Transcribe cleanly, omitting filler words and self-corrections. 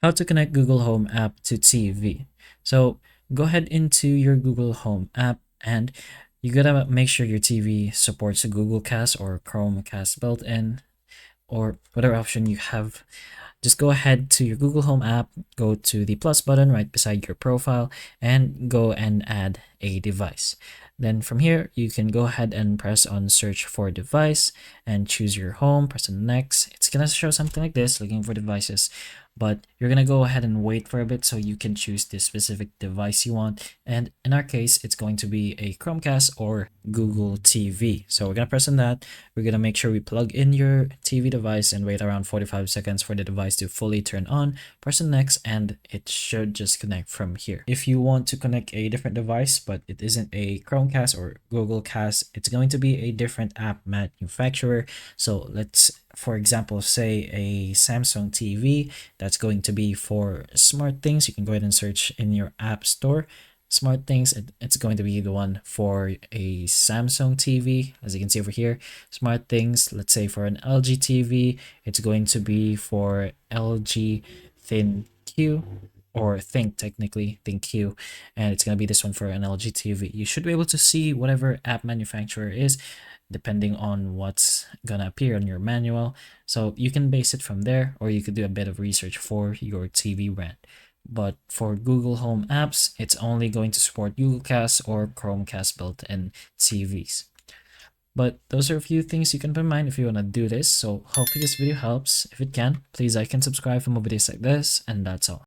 How to connect Google Home app to TV. So go ahead into your Google Home app and you gotta make sure your TV supports a Google Cast or Chromecast built in or whatever option you have. Just go ahead to your Google Home app, go to the plus button right beside your profile, and go and add a device. Then from here, you can go ahead and press on search for device and choose your home, press on next. It's gonna show something like this, looking for devices, but you're gonna go ahead and wait for a bit so you can choose the specific device you want. And in our case, it's going to be a Chromecast or Google TV. So we're gonna press on that. We're gonna make sure we plug in your TV device and wait around 45 seconds for the device to fully turn on. Press on next and it should just connect from here. If you want to connect a different device but it isn't a Chromecast or Google Cast, it's going to be a different app manufacturer. So let's, for example, say a Samsung TV. That's going to be for SmartThings. You can go ahead and search in your app store SmartThings. It's going to be the one for a Samsung TV, as you can see over here. SmartThings, let's say for an LG TV, it's going to be for LG ThinQ, or Think, technically ThinQ, and it's going to be this one for an LG TV. You should be able to see whatever app manufacturer is depending on what's gonna appear on your manual. So you can base it from there, or you could do a bit of research for your TV brand. But for Google Home apps, it's only going to support Google Cast or Chromecast built-in TVs. But those are a few things you can keep in mind if you want to do this. So hopefully this video helps. If it can, please like and subscribe for more videos like this, and that's all.